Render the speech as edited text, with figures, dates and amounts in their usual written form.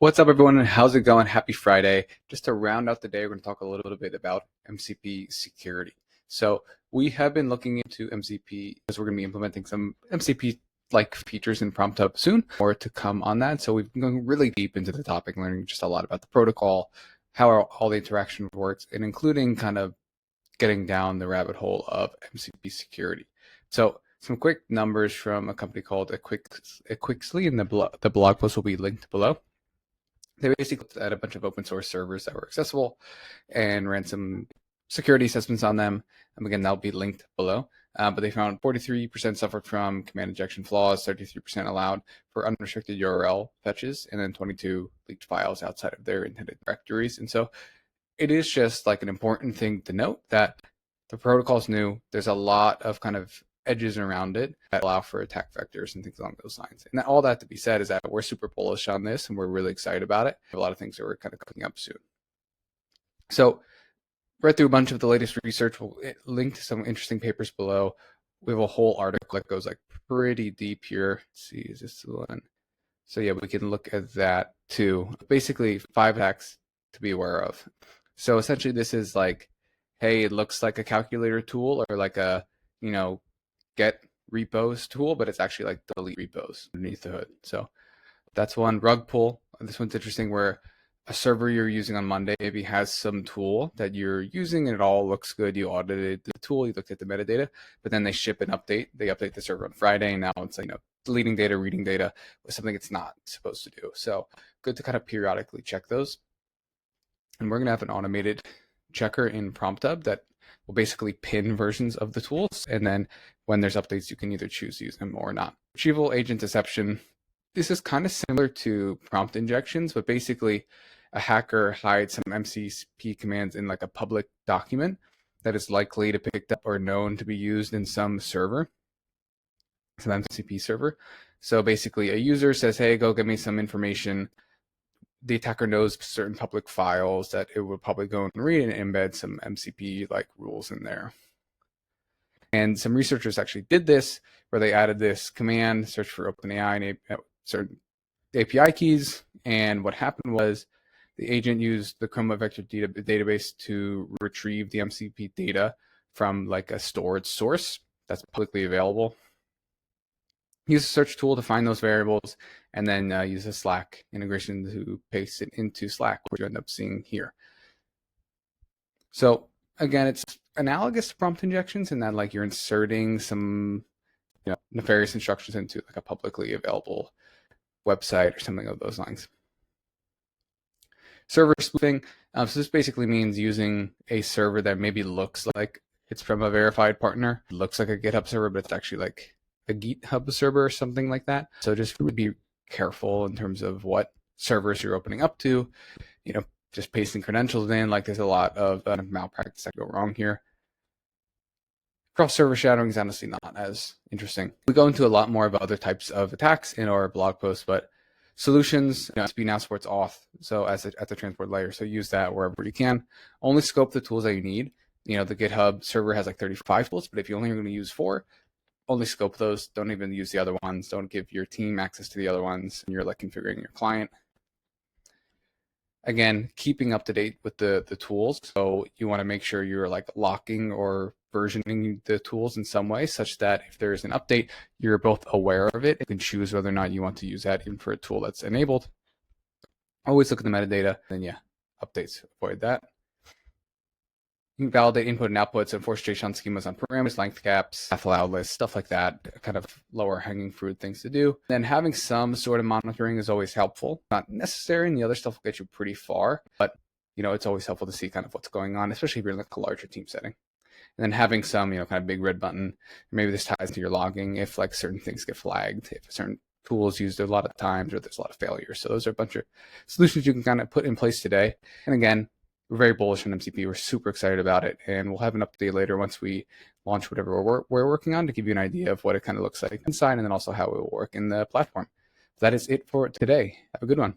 What's up, everyone, and how's it going? Happy Friday. Just to round out the day, we're going to talk a little bit about MCP security. So we have been looking into MCP because we're going to be implementing some MCP-like features in Prompt Hub soon, more to come on that. So we've been going really deep into the topic, learning just a lot about the protocol, how all the interaction works, and including kind of getting down the rabbit hole of MCP security. So some quick numbers from a company called Equixly, and the blog post will be linked below. They basically looked at a bunch of open source servers that were accessible and ran some security assessments on them. And again, that'll be linked below. But they found 43% suffered from command injection flaws, 33% allowed for unrestricted URL fetches, and then 22 leaked files outside of their intended directories. And so it is just like an important thing to note that the protocol is new. There's a lot of kind of edges around it that allow for attack vectors and things along those lines. And all that to be said is that we're super bullish on this and we're really excited about it. A lot of things that we're kind of cooking up soon. So read through a bunch of the latest research. We'll link to some interesting papers below. We have a whole article that goes like pretty deep here. Let's see, is this the one? So yeah, we can look at that too. Basically 5 attacks to be aware of. So essentially this is like, hey, it looks like a calculator tool or like a, get repos tool, but it's actually like delete repos underneath the hood. So that's one. Rug pull. This one's interesting where a server you're using on Monday maybe has some tool that you're using and it all looks good. You audited the tool, you looked at the metadata, but then they ship an update. They update the server on Friday, and now it's like, deleting data, reading data was something it's not supposed to do. So good to kind of periodically check those. And we're going to have an automated checker in Prompt Hub that will basically pin versions of the tools, and then when there's updates, you can either choose to use them or not. Retrieval agent deception. This is kind of similar to prompt injections, but basically a hacker hides some MCP commands in like a public document that is likely to pick up or known to be used in some server, some MCP server. So basically a user says, hey, go get me some information. The attacker knows certain public files that it would probably go and read and embed some MCP like rules in there. And some researchers actually did this where they added this command, search for OpenAI and certain API keys. And what happened was the agent used the Chroma Vector database to retrieve the MCP data from like a stored source that's publicly available. Use a search tool to find those variables, and then use a Slack integration to paste it into Slack, which you end up seeing here. So again, it's analogous to prompt injections in that like you're inserting some nefarious instructions into like a publicly available website or something of those lines. Server spoofing. So this basically means using a server that maybe looks like it's from a verified partner. It looks like a GitHub server, but it's actually like a GitHub server or something like that. So just be careful in terms of what servers you're opening up to. Just pasting credentials in, like there's a lot of malpractice that go wrong here. Cross-server shadowing is honestly not as interesting. We go into a lot more of other types of attacks in our blog post, but solutions, MCP now supports auth, so at the transport layer, so use that wherever you can. Only scope the tools that you need. The GitHub server has like 35 tools, but if you're only going to use 4, only scope those. Don't even use the other ones. Don't give your team access to the other ones. And you're like configuring your client. Again, keeping up to date with the tools. So you want to make sure you're like locking or versioning the tools in some way such that if there's an update, you're both aware of it and can choose whether or not you want to use that even for a tool that's enabled. Always look at the metadata, and yeah, updates, avoid that. You can validate input and outputs, enforce JSON schemas on parameters, length caps, path allowed lists, stuff like that, kind of lower hanging fruit things to do. Then having some sort of monitoring is always helpful. Not necessary, and the other stuff will get you pretty far, but it's always helpful to see kind of what's going on, especially if you're in like a larger team setting. And then having some, kind of big red button. Maybe this ties to your logging if like certain things get flagged, if certain tools used a lot of times or there's a lot of failures. So those are a bunch of solutions you can kind of put in place today. And again, we're very bullish on MCP. We're super excited about it, and we'll have an update later once we launch whatever we're working on to give you an idea of what it kind of looks like inside, and then also how it will work in the platform. That is it for today. Have a good one.